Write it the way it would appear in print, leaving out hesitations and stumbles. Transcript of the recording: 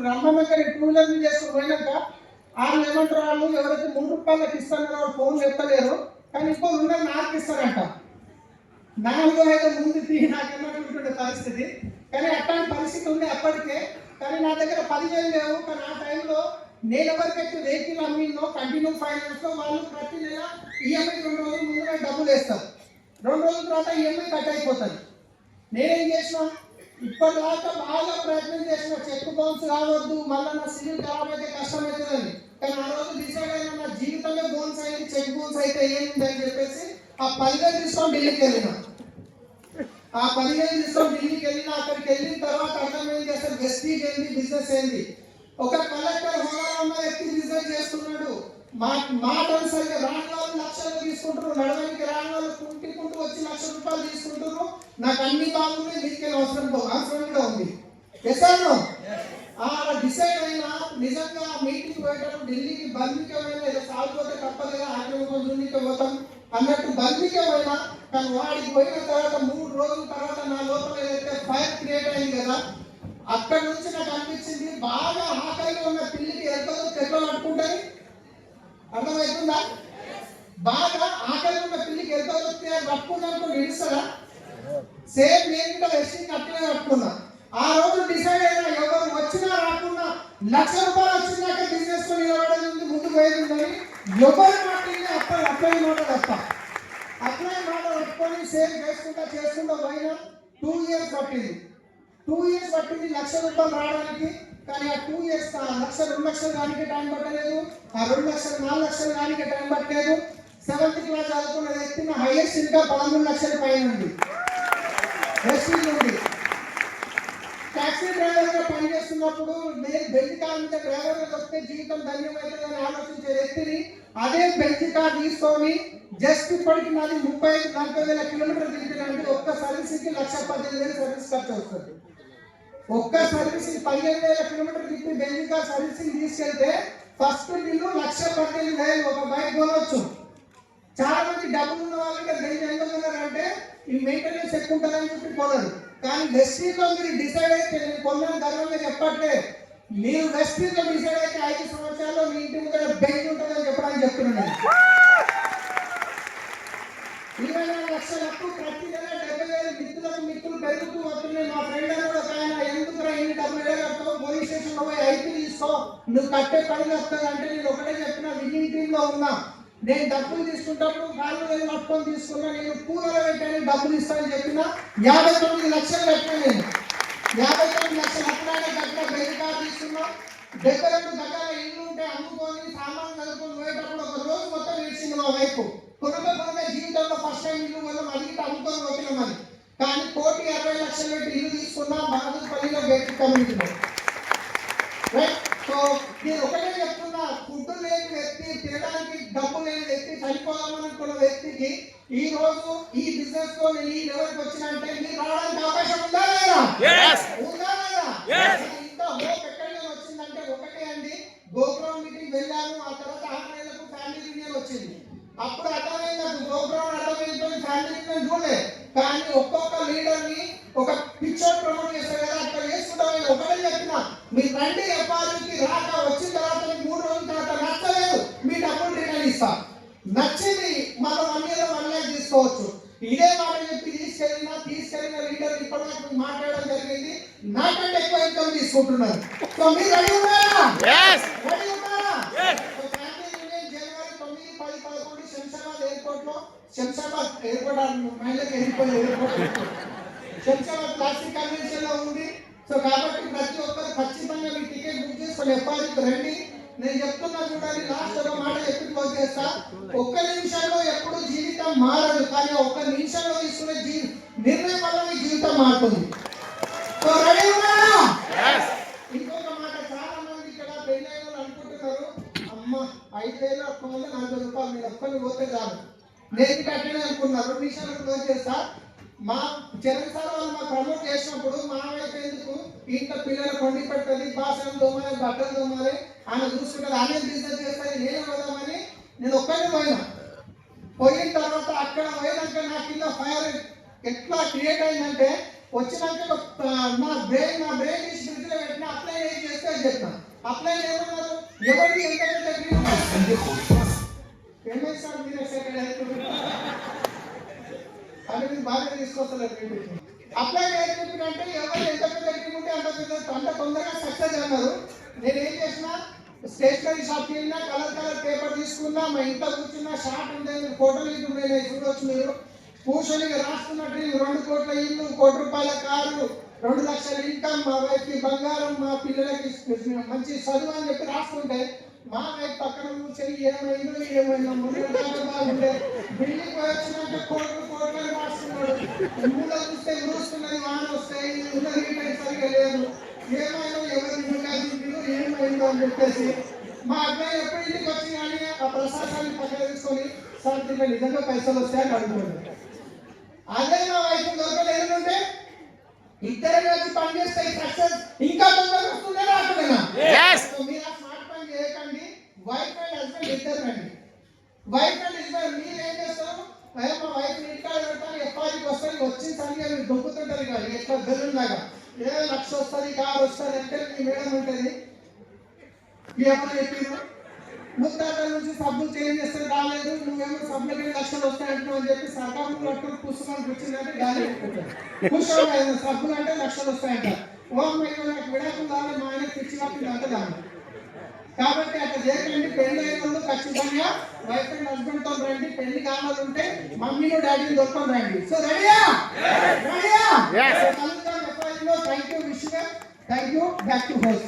రమ్మన్నగా two wheeler మీద చేసుకుని పోయినాక వాళ్ళు ఏమంటారు, వాళ్ళు ఎవరైతే ₹3 ఇస్తారో వాళ్ళు ఫోన్ ఎత్తలేరు, కానీ ఇంకో ఉన్నది నాకు ఇస్తారంట. నాలుగు అయితే ముందు నాకేమంటుండే పరిస్థితి, కానీ అట్లాంటి పరిస్థితి ఉంది అప్పటికే. కానీ నా దగ్గర 10,000 లేవు. కానీ ఆ టైంలో నేను ఎవరికైతే వెహికల్ అమ్మినో కంటిన్యూ ఫైనాన్స్లో వాళ్ళు ప్రతి నెల ఈఎంఐ 2 రోజుల ముందు నాకు డబ్బులు వేస్తారు. 2 రోజుల తర్వాత ఈఎంఐ కట్ అయిపోతుంది. నేనేం చేసిన, ఇప్పటిదాకా బాగా ప్రయత్నం చేసిన, చెక్ బౌన్స్ కావద్దు, మళ్ళీ నా సివిల్ ఖరాబ్ అయితే కష్టమవుతుందని. కానీ ఆ రోజు డిసైడ్ అయినా నా జీవితంలో బౌన్స్ అయింది, చెక్ బౌన్స్ అయితే ఏంటి అని చెప్పేసి ఆ 10,000 తీసుకొని ఢిల్లీకి వెళ్ళిన. ఆ 10,000 తీసుకొని ఢిల్లీకి వెళ్ళిన. అక్కడికి వెళ్ళిన తర్వాత అర్థమైంది అసలు వెస్టీజ్ ఏంది, బిజినెస్ ఏంది. ఒక కలెక్టర్ హోదాలో ఉన్న వ్యక్తి బిజినెస్ చేస్తున్నాడు. మాట సరిగ్గా రాని వాళ్ళు లక్షలు తీసుకుంటారు, నడవడానికి రాని వాళ్ళు కుంటూ వచ్చి ₹1,00,000 తీసుకుంటారు. నాకు అన్ని బాగున్నాయి, మీకే అవసరం కూడా ఉంది. ఎసాను అలా డిసైడ్ అయినా నిజంగా మీటింగ్ పోయేటప్పుడు ఢిల్లీకి బల్మికే పోయినా, ఏదో సాగిపోతే తప్పదుగా ఆక్రమణ జూనికి పోతాం అన్నట్టు బల్మికే పోయినా. కానీ వాడికి పోయిన తర్వాత 3 రోజుల తర్వాత నా లోపల ఏదైతే ఫైర్ క్రియేట్ అయింది కదా, అక్కడి నుంచి నాకు అనిపించింది బాగా ఆకలిగా ఉన్న పిల్లికి ఎంతో చెట్లు పట్టుకుంటుంది. అర్థమవుతుందా? బాగా ఆకలి ఉన్న పిల్లికి ఎంతో పట్టుకున్నాను నిలుస్తారా? సేమ్ నేను కూడా వెస్టింగ్ అట్లనే పట్టుకున్నా. ఆ రోజు డిసైడ్ అయినా ఎవరు వచ్చినా రాకున్నా ₹1,00,000 వచ్చినాక బిజినెస్ తో నిలబడేది ఉంది, ముందుకు పోయేది ఉందని ఎవరి మాటని అప్లై మాట తప్ప అప్లై మాట పట్టుకొని సేమ్ చేసుకుంటా పోయినా 2 years పట్టింది. 2 years పట్టింది ₹1,00,000 రావడానికి. కానీ ఆ 2 years ₹1,00,000 2,00,000 దానికి టైం పట్టలేదు, ఆ 2,00,000 4,00,000 దానికి టైం పట్టలేదు. 7th క్లాస్ చదువుకున్న వ్యక్తి నా హైయెస్ట్ ఇంకా 13,00,000 పైన ఉంది. వెస్టింగ్ ఉంది. టాక్సీ డ్రైవర్గా పనిచేస్తున్నప్పుడు నేను బెంచ్ కార్ మీద డ్రైవర్గా వస్తే జీవితం ధన్యమవుతుందని ఆలోచించే వ్యక్తిని అదే బెంచ్ కార్ తీసుకొని జస్ట్ ఇప్పటికి నాది 35-40 వేల కిలోమీటర్లు తిరిగినంటే ఒక్క సర్వీస్కి 1,18,000 సర్వీస్ ఖర్చు వస్తుంది. ఒక్క సర్వీసింగ్ 15,000 కిలోమీటర్లు తిప్పి బెంచ్ కార్ సర్వీసింగ్ తీసుకెళ్తే ఫస్ట్ బిల్లు 1,18,000. ఒక బైక్ కొనవచ్చు. చాలా మంది డబ్బులు ఉన్న వాళ్ళకి బెంచ్ ఎందుకు కొన్నారంటే ఈ మెయింటెనెన్స్ ఎక్కువ ఉంటుందని చెప్పి కొనరు. కానీ వెస్టీజ్లో మీరు డిసైడ్ అయితే, నేను కొన్నాను గర్వంగా చెప్పట్లే, మీరు వెస్టీజ్లో డిసైడ్ అయితే 5 సంవత్సరాల్లో మీ ఇంటి ముందర బెంచ్ ఉంటుందని చెప్పడానికి చెప్తున్నాను. 24 లక్షల అప్పు ప్రతి నెల 70,000 మిత్తులు పెరుగుతూ వస్తున్నాయి. మా ఫ్రెండ్ అని కూడా ఆయన ఎందుకురా ఇన్ని డబ్బులు కడతావు, పోలీస్ స్టేషన్లో పోయి ఐపీ తీసుకో, నువ్వు కట్టే పని వస్తుంది అంటే నేను ఒకటే చెప్పిన, విన్నింగ్ టీంలో ఉన్నా. నేను డబ్బులు తీసుకుంటప్పుడు కాళ్ళు వేలు పట్టుకొని తీసుకున్నా, నేను కూరలు పెట్టాను డబ్బులు ఇస్తానని చెప్పిన 59 లక్షలు కట్టినా. నేను 59 లక్షలు అప్పుడైనా కట్టిన బెంచ్ కార్ తీసుకున్నా. 72 గజాల ఇల్లు ఉంటే అమ్ముకొని సామాన్ చదువుకొని పోయేటప్పుడు ఒక రోజు మొత్తం ఏడ్చింది మా వైపు. కొనగా జీవితంలో ఫస్ట్ టైం ఇల్లు మనం అడిగితే అమ్ముకొని పోతున్నామని. కానీ 1,60 లక్షలు పెట్టి ఇల్లు తీసుకున్నా బాదుపల్లిలో బెంచ్ కమ్యూనిటీలో. రైట్. సో నేను ఒకటే చెప్తున్నా, ఫుడ్ లేని వ్యక్తి, తినడానికి డబ్బు లేని వ్యక్తి, చనిపోదామనుకున్న వ్యక్తికి ఈ రోజు ఈ బిజినెస్ లో నేను ఈ లెవెల్కి వచ్చినంటే మీరు రావడానికి అవకాశం ఉందా లేదా? ఉందా లేదా? ఇంత హోప్ ఎక్కడికి వచ్చిందంటే ఒకటే అండి, గోపురం మీటింగ్ వెళ్ళాను. ఆ తర్వాత 6 నెలలకు ఫ్యామిలీ యూనియన్ వచ్చింది. అప్పుడు అర్థమైంది నాకు, గోపురం అర్థమైంది, ఫ్యామిలీ యూనియన్ చూడలే. కానీ ఒక్కొక్క లీడర్ని ఒక పిక్చర్ ప్రమోట్ చేస్తారు కదా, అట్లా చేసుకుంటాం. ఒకటే చెప్పిన, మీరు రండి ఎఫ్ఆర్కి రాక వచ్చిన తర్వాత 3 రోజుల తర్వాత నచ్చలేదు మీ డబ్బులు రిటర్న్ ఇస్తా, నచ్చింది మళ్ళీ 1 year 1 lakh తీసుకోవచ్చు. ఇదే మాట చెప్పి తీసుకెళ్ళిన లీడర్ ఇప్పటివరకు మాట్లాడడం జరిగింది. నాకంటే ఎక్కువ ఇన్కమ్ తీసుకుంటున్నారు. సో మీరు రెడీ ఉన్నారా? రెడీ ఉన్నారా? ఫ్యామిలీ యూనియన్ జనవరి 9, 10, 11 శంషాబాద్ ఎయిర్పోర్ట్ మహిళకి వెళ్ళిపోయే ఎయిర్పోర్ట్ శంషాబాద్ ప్లాస్టిక్ కన్వెన్షన్ లో ఉంది. సో కాబట్టి ప్రతి ఒక్కరు ఖచ్చితంగా మీ టికెట్ బుక్ చేసుకొని ఎఫ్ఆర్కి రండి. నేను చెప్తున్నా చూడండి, లాస్ట్ ఒక మాట చెప్పి క్లోజ్ చేస్తా. 1 నిమిషంలో ఎప్పుడు జీవితం మారదు, కానీ 1 నిమిషంలో తీసుకునే నిర్ణయం వల్ల మీ జీవితం మారుతుంది. సో రెడీ ఉన్నారా? ఇంకొక మాట, చాలా మంది ఇక్కడ పెళ్ళైన అనుకుంటున్నారు, అమ్మ 5,000 ₹40,000 మీరు ఒక్కరిని పోతే చాలు, నేను కట్టనే అనుకున్నారు. 2 నిమిషాలు క్లోజ్ చేస్తా. మా చరణ్ వాళ్ళు మా ప్రమోట్ చేసినప్పుడు మా వైపు ఎందుకు ఇంట్లో పిల్లలు కొండి పెట్టాలి, బాసలు దోమాలి, బట్టలు దోమాలి, ఆయన చూసుకుంటారు, ఆయన బిజినెస్ చేస్తుంది, నేను పోదామని నేను ఒక్కరిని పోయిన తర్వాత అక్కడ పోయినాక నా కింద ఫైర్ ఎట్లా క్రియేట్ అయిందంటే వచ్చినాక నా బ్రెయిన్ ఫ్రిడ్జ్లో పెట్టిన అప్లై ఏం చేస్తే చెప్పిన. అప్లై చేయమన్నారు. ఎవరికి ఎంత పెద్ద అగ్రిమెంట్ పేమెంట్ సార్ మీరు సెకండ్ అది మీరు బాగా తీసుకొస్తారు. అప్లై చేయకుంటే ఎవరు ఎంత పెద్ద అగ్రిమెంట్ అంత తొందరగా సక్సెస్ అన్నారు. నేను ఏం చేసిన, స్టేషనరీ షాప్కి వెళ్ళినా, కలర్ పేపర్ తీసుకున్నా, మా ఇంట్లో కూర్చున్నా, షార్ట్ ఉండే ఫోటోలు ఇది ఉండే చూడవచ్చు. మీరు కూర్చొని రాసుకున్నట్టు 2 కోట్ల ఇల్లు, 1 కోటి రూపాయల కారు, 2 లక్షల ఇన్కమ్, మా వైఫ్కి బంగారం, మా పిల్లలకి మంచి చదువు అని చెప్పి రాసుకుంటే, మా వైఫ్ పక్కన కూర్చొని ఏమైనా ముందు బాగుండే బిల్డింగ్ వచ్చినాక కోట్లు రాస్తున్నాడు. ఊళ్ళో చూస్తే ఊరుస్తున్నది, వాన వస్తాయి, ఉన్న రీటైల్ సరిగా లేదు, ఏమైనా ఎవరు ఏమైందో అని చెప్పేసి మా అబ్బాయి ఎప్పుడు ఇంటికి వచ్చి కానీ ఆ ప్రసాదాన్ని పక్కన తీసుకొని సార్ దీంట్లో నిజంగా పైసలు వస్తాయని అడుగుతుంది. అదే మా వైపు దొరకలేదంటే ఇద్దరు కలిసి పనిచేస్తే సక్సెస్ ఇంకా తొందరగా వస్తుందే రాకుండా. మీరు ఆ స్మార్ట్ పని చేయకండి. వైఫ్ అండ్ హస్బెండ్ ఇద్దరు రండి. వైఫ్ అండ్ హస్బెండ్ మీరు ఏం చేస్తారు, మా వైఫ్ ఇంటికాడ పెడతాను, ఎఫ్ఐకి వస్తుంది, వచ్చిన సరిగా మీరు దొక్కుతుంటారు కాదు ఎట్లా బెలూన్ లాగా. ఏదో 1,00,000 వస్తుంది, కారు వస్తుంది అంటే మీ మేడం ఉంటుంది. ఏమో చెప్పారు, ముత్తాతల నుంచి సబ్బులు చేంజ్ చేస్తే రాలేదు, నువ్వేమో సబ్బులకి 1,00,000 వస్తాయంటున్నావు అని చెప్పి సర్కారు పట్టుకుని పుస్తకాలు కూర్చుందంటే గాలి పెట్టుకుంటారు. కూర్చోవాలి సబ్బులు అంటే 1,00,000 వస్తాయంట. ఓ అమ్మాయి నాకు విడాకులు రావాలి, మా ఆయన పిచ్చి పట్టింది అంటే దాన్ని. కాబట్టి అట్లా చేయకండి. పెళ్లి అయిన వాళ్ళు ఖచ్చితంగా వైఫ్ అండ్ హస్బెండ్ తో రండి. పెళ్లి కావాలంటే మమ్మీని డాడీని దొరకని రండి. సో రెడీయా? Thank you, wish you, thank you, back to house.